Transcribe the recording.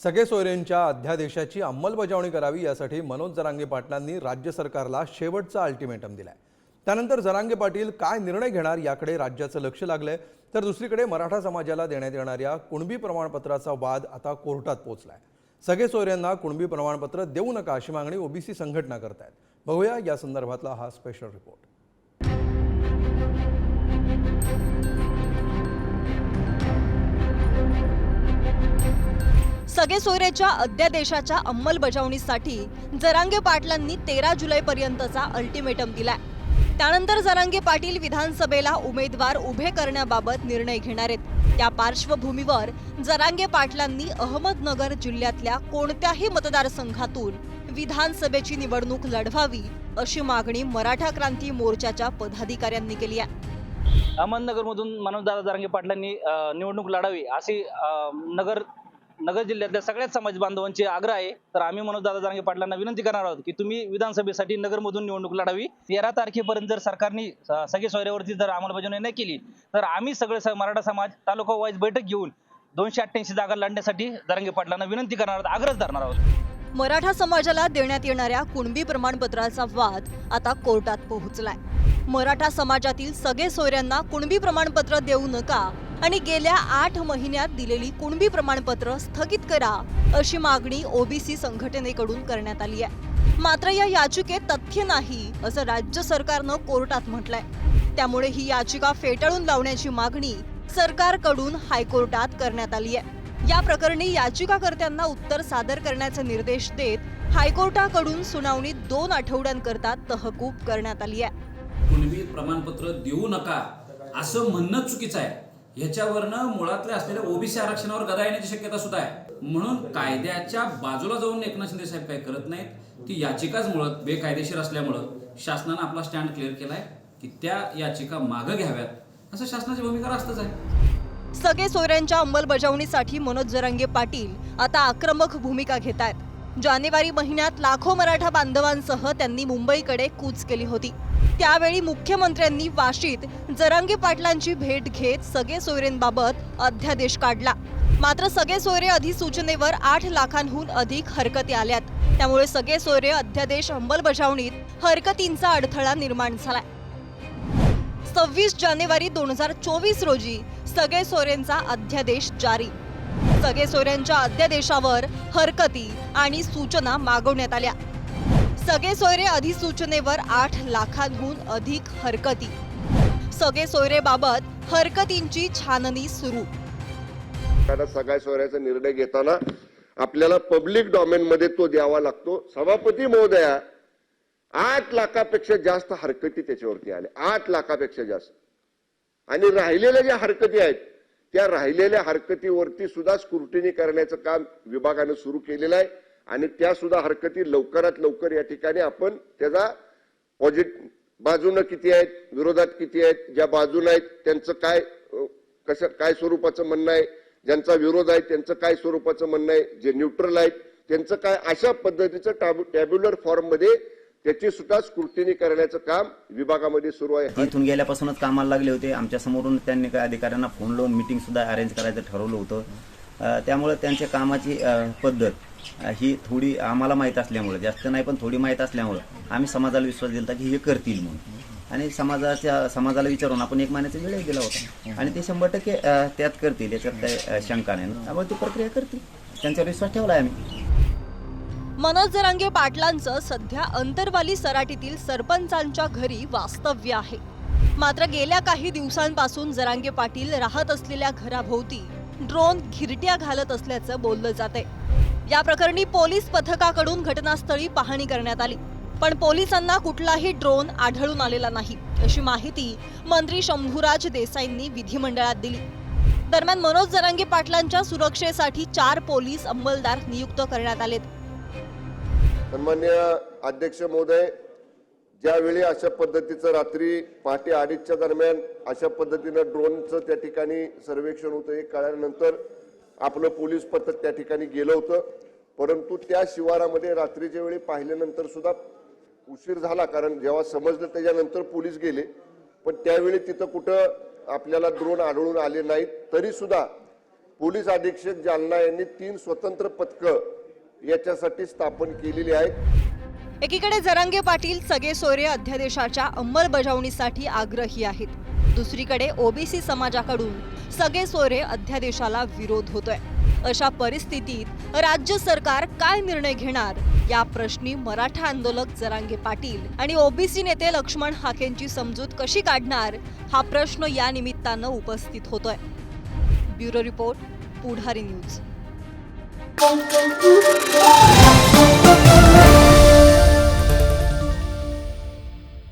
सगळे सोयरेंच्या अध्यादेशाची अंमलबजावणी करावी यासाठी मनोज जरांगे पाटलांनी राज्य सरकारला शेवटचा अल्टिमेटम दिलाय। त्यानंतर जरांगे पाटील काय निर्णय घेणार याकडे राज्याचं लक्ष लागलंय। तर दुसरीकडे मराठा समाजाला देण्यात येणाऱ्या कुणबी प्रमाणपत्राचा वाद आता कोर्टात पोहोचलाय। सगळे सोयऱ्यांना कुणबी प्रमाणपत्र देऊ नका अशी मागणी ओबीसी संघटना करतायत। बघूया या संदर्भातला हा स्पेशल रिपोर्ट। सगळे सोयरेच्या अध्यादेशाच्या अंमलबजावणीसाठी जरांगे पाटलांनी 13 जुलैपर्यंतचा अल्टिमेटम दिलाय। त्यानंतर जरांगे पाटील विधानसभेला उमेदवार उभे करण्याबाबत निर्णय घेणार आहेत। त्या पार्श्वभूमीवर जरांगे पाटलांनी अहमदनगर जिल्ह्यातल्या कोणत्याही मतदारसंघातून विधानसभेची निवडणूक लढवावी अशी मागणी मराठा क्रांती मोर्चाच्या पदाधिकाऱ्यांनी केली आहे। अहमदनगरमधून मनोजदादा जरांगे पाटलांनी निवडणूक लढावी अशी नगर जिल्ह्यातल्या सगळ्याच समाज बांधवांची आग्रह आहे। तर आम्ही मनोजदादा जरांगे पाटलांना विनंती करणार आहोत की तुम्ही विधानसभेसाठी नगरमधून निवडणूक लढावी। 13 तारखेपर्यंत जर सरकारने सगळे सोयऱ्यावरती जर अंमलबजावणी नाही केली तर आम्ही सगळे मराठा समाज तालुका वाईज बैठक घेऊन 288 जागा लढण्यासाठी जरांगे पाटलांना विनंती करणार आहोत, आग्रह धरणार आहोत। मराठा समाजाला देण्यात येणाऱ्या कुणबी प्रमाणपत्राचा वाद आता कोर्टात पोहोचलाय। मराठा समाजातील सगळे सोयऱ्यांना कुणबी प्रमाणपत्र देऊ नका आणि गेल्या 8 महिन्यात दिलेली कुणबी प्रमाणपत्र स्थगित करा अशी मागणी ओबीसी संघटनेकडून करण्यात आली आहे। मात्र या याचिकेत तथ्य नाही असं राज्य सरकारनं कोर्टात म्हटलंय। त्यामुळे ही याचिका फेटाळून लावण्याची मागणी सरकारकडून हायकोर्टात करण्यात आली आहे। या प्रकरणी याचिकाकर्त्यांना उत्तर सादर करण्याचे निर्देश देत हायकोर्टाकडून सुनावणी 2 आठवड्यांकरता तहकूब करण्यात आली आहे। कुणबी प्रमाणपत्र देऊ नका असं म्हणणं चुकीचं आहे। ह्याच्यावरनं मुळातल्या असलेल्या ओबीसी आरक्षणावर गदा येण्याची शक्यता सुद्धा आहे। म्हणून कायद्याच्या बाजूला जाऊन एकनाथ शिंदे साहेब काही करत नाहीत। ती याचिकाच मुळात बेकायदेशीर असल्यामुळं शासनानं आपला स्टँड क्लिअर केलाय की त्या याचिका मागं घ्याव्यात असं शासनाची भूमिका असतच आहे। सगळे सोयऱ्यांच्या अंमलबजावणीसाठी मनोज जरांगे पाटील आता आक्रमक भूमिका घेत आहेत। जानेवारी महिन्यात लाखो मराठा बांधवांसह त्यांनी मुंबईकडे कूच केली होती। त्यावेळी मुख्यमंत्र्यांनी वाशीत जरांगे पाटलांची भेट घेत सगळे सोयरेंबाबत अध्यादेश काढला। मात्र सगळे सोयरे अधिसूचनेवर 8 लाखांहून अधिक हरकती आल्यात। त्यामुळे सगळे सोयरे अध्यादेश अंमलबजावणीत हरकतींचा अडथळा निर्माण झालाय। 26 जानेवारी 2024 रोजी सगळे सोयरेंचा अध्यादेश जारी। सगळे सोयऱ्यांच्या अध्यादेशावर हरकती आणि सूचना मागवण्यात आल्या। सगळे सोयरे अधिसूचनेवर 8 लाखांहून अधिक हरकती। सगळे सोयरेबाबत हरकतींची छाननी सुरू। सगळ्या सोयऱ्याचा निर्णय घेताना आपल्याला पब्लिक डोमेन मध्ये तो द्यावा लागतो। सभापती महोदया 8 लाखापेक्षा जास्त हरकती त्याच्यावरती आल्या, 8 लाखापेक्षा जास्त। आणि राहिलेल्या ज्या हरकती आहेत त्या राहिलेल्या हरकतीवरती सुद्धा स्क्रुटिनी करण्याचं काम विभागाने सुरू केलेलं आहे। आणि त्या सुद्धा हरकती लवकरात लवकर या ठिकाणी आपण त्याचा पॉझिटिव्ह बाजूने किती आहेत, विरोधात किती आहेत, ज्या बाजूला आहेत त्यांचं काय स्वरूपाचं म्हणणं आहे, ज्यांचा विरोध आहे त्यांचं काय स्वरूपाचं म्हणणं आहे, जे न्यूट्रल आहेत त्यांचं काय, अशा पद्धतीचं टॅब्युलर फॉर्म मध्ये त्याची सुद्धा स्क्रुटिनी करण्याचं काम विभागामध्ये सुरू आहे। इथून गेल्यापासूनच कामाला लागले होते। आमच्या समोरून त्यांनी काही अधिकाऱ्यांना फोन लावून मीटिंग सुद्धा अरेंज करायचं ठरवलं होतं। त्यामुळे त्यांच्या कामाची पद्धत ही थोडी आम्हाला माहीत असल्यामुळे, जास्त नाही पण थोडी माहीत असल्यामुळे आम्ही समाजाला विश्वास दिला की हे करतील म्हणून। आणि समाजाला विचारून आपण 1 महिन्याचा वेळ दिला होता आणि ते 100% त्यात करतील, याच्यात काही शंका नाही। त्यामुळे ती प्रक्रिया करतील, त्यांच्यावर विश्वास ठेवला आहे आम्ही। मनोज जरांगे पाटलांचं सध्या अंतरवाली सराटीतील सरपंचांच्या घरी वास्तव्य आहे। मात्र गेल्या काही दिवसांपासून जरांगे पाटील राहत असलेल्या घराभोवती ड्रोन घिरट्या घालत असल्याचं बोललं जातंय। या प्रकरणी पोलीस पथकाकडून घटनास्थळी पाहणी करण्यात आली, पण पोलिसांना कुठलाही ड्रोन आढळून आलेला नाही अशी माहिती मंत्री शंभूराज देसाईंनी विधिमंडळात दिली। दरम्यान मनोज जरांगे पाटलांच्या सुरक्षेसाठी 4 पोलीस अंमलदार नियुक्त करण्यात आलेत। सन्मान्य अध्यक्ष महोदय, ज्यावेळी अशा पद्धतीचं रात्री पहाटे 2:30च्या दरम्यान अशा पद्धतीनं ड्रोनचं त्या ठिकाणी सर्वेक्षण होतं, हे कळल्यानंतर आपलं पोलीस पथक त्या ठिकाणी गेलं होतं। परंतु त्या शिवारामध्ये रात्रीच्या वेळी पाहिल्यानंतर सुद्धा उशीर झाला, कारण जेव्हा समजलं त्याच्यानंतर पोलीस गेले, पण त्यावेळी तिथं कुठं आपल्याला ड्रोन आढळून आले नाहीत। तरी सुद्धा पोलीस अधीक्षक जालना यांनी 3 स्वतंत्र पथकं याच्यासाठी स्थापन केलेली आहेत. एकीकडे जरांगे पाटील सगळे सोयरे अध्यादेशाच्या अंमलबजावणीसाठी आग्रही आहेत, दुसरीकडे ओबीसी समाजाकडून सगळे सोयरे अध्यादेशाला विरोध होतोय. अशा परिस्थितीत राज्य सरकार काय निर्णय घेणार या प्रश्नी मराठा आंदोलक जरांगे पाटील आणि ओबीसी नेते लक्ष्मण हाकेंची समजूत कशी काढणार हा प्रश्न या निमित्तानं उपस्थित होतोय. ब्युरो रिपोर्ट, पुढारी न्यूज.